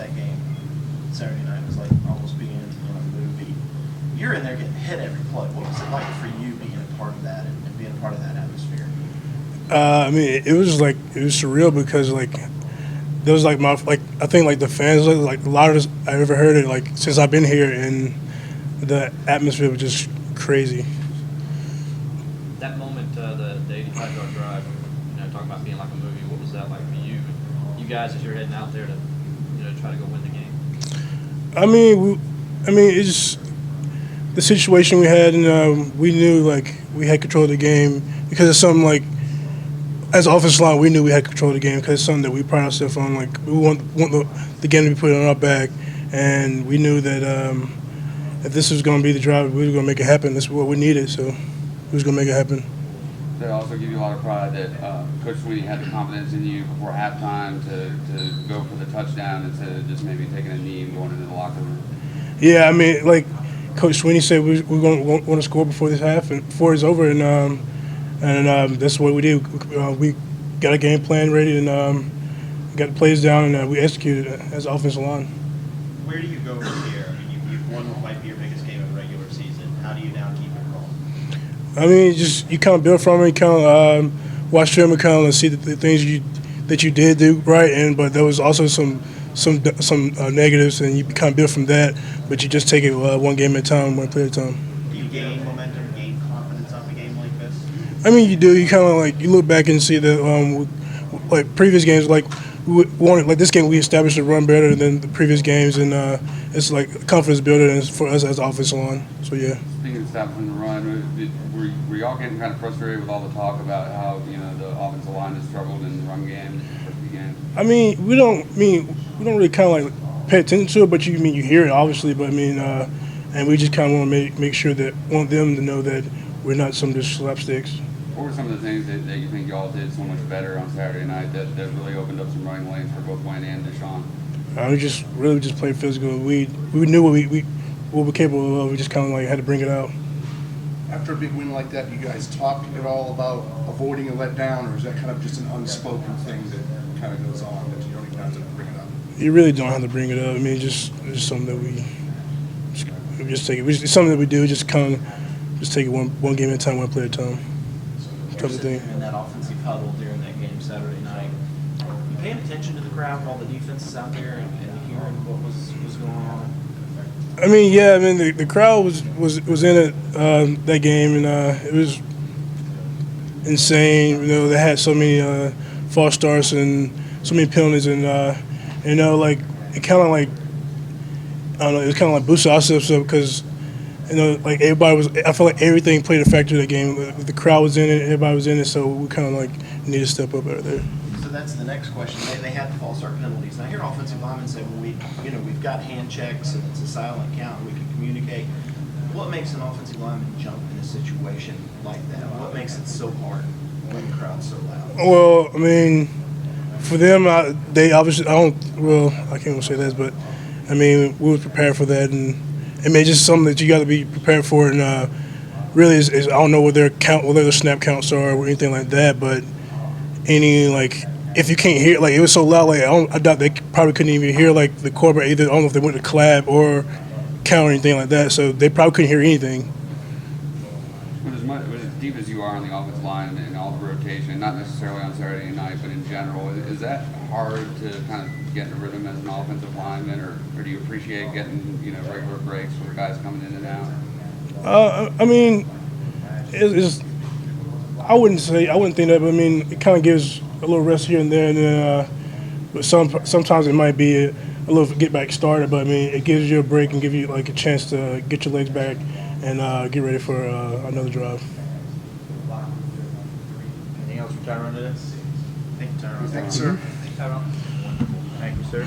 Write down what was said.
that game Saturday night was like almost being in a movie. You're in there getting hit every play. What was it like for you being a part of that and being a part of that atmosphere? I mean, it was surreal because there was I think the fans the loudest I've ever heard it since I've been here, and the atmosphere was just crazy. That moment, the 85-yard drive, talking about being like a movie. What was that like for you? You guys, as you're heading out there to try to go win the game. I mean, it's just the situation we had, and we knew we had control of the game because it's something as an offensive line, we knew we had control of the game because it's something that we pride ourselves on. We want the game to be put on our back, and we knew that if this was going to be the drive, we were going to make it happen. This is what we needed, so we was going to make it happen. They also give you a lot of pride that Coach Sweeney had the confidence in you before halftime to go for the touchdown instead of just maybe taking a knee and going into the locker room. Yeah, I mean, Coach Sweeney said we're going to want to score before this half and before it's over, and that's what we did. We got a game plan ready and got the plays down, and we executed it as an offensive line. Where do you go from here? I mean, you've won what might be your biggest game of the regular season. How do you now keep it rolling? I mean, you kind of build from it. You kind of watch film and kind of see the things that you did do right, but there was also some negatives, and you kind of build from that. But you just take it one game at a time, one play at a time. Do you gain momentum, gain confidence off a game like this? I mean, you do. You kind of you look back and see that previous games, we wanted this game we established the run better than the previous games, and it's confidence builder for us as offensive line. So yeah. Speaking of establishing the run, were y'all getting kind of frustrated with all the talk about how the offensive line has struggled in the run game for the game? I mean, we don't really kind of pay attention to it, but you hear it obviously. But and we just kind of want to make sure that want them to know that we're not some just slapsticks. What were some of the things that you think y'all did so much better on Saturday night that really opened up some running lanes for both Wayne and Deshaun? We just played physical. We knew what we were capable of. We just kind of had to bring it out. After a big win like that, you guys talk at all about avoiding a letdown, or is that kind of just an unspoken thing that kind of goes on that you don't even have to bring it up? You really don't have to bring it up. I mean, it's just something that we just take it. It's something that we do. Just kind of just take it one game at a time, one play at a time. You're sitting in that offensive huddle during that game Saturday night. You paying attention to the crowd, all the defenses out there, and hearing what was going on? I mean, yeah. I mean, the crowd was in it that game, and it was insane. They had so many false starts and so many penalties, and it kind of I don't know. It was kind of boosted ourselves up because. Everybody was. I feel like everything played a factor in the game. The crowd was in it. Everybody was in it. So we kind of need to step up out there. So that's the next question. They had the false start penalties. Now, I hear offensive linemen say, "Well, we've got hand checks and it's a silent count. We can communicate." What makes an offensive lineman jump in a situation like that? What makes it so hard when the crowd's so loud? Well, I mean, for them, they obviously. I can't even say that, but I mean, we were prepared for that and. I mean, it's just something that you got to be prepared for, and really, is I don't know what their snap counts are or anything like that. But if you can't hear, it was so loud, I doubt they probably couldn't even hear the quarterback either. I don't know if they went to clap or count or anything like that. So they probably couldn't hear anything. But as deep as you are on the offensive line and all the rotation, not necessarily on Saturday night, but in general, is that hard to kind of get in a rhythm as an offensive lineman, or do you appreciate getting regular breaks for guys coming in and out? I mean, I wouldn't think that, but I mean, it kind of gives a little rest here and there, and then, but sometimes it might be a little get back started. But I mean, it gives you a break and give you a chance to get your legs back and get ready for another drive. Anything else for Tyrone today? Thank you, Tyrone. Thank you, sir. Thank you, Tyrone. Thank you, sir.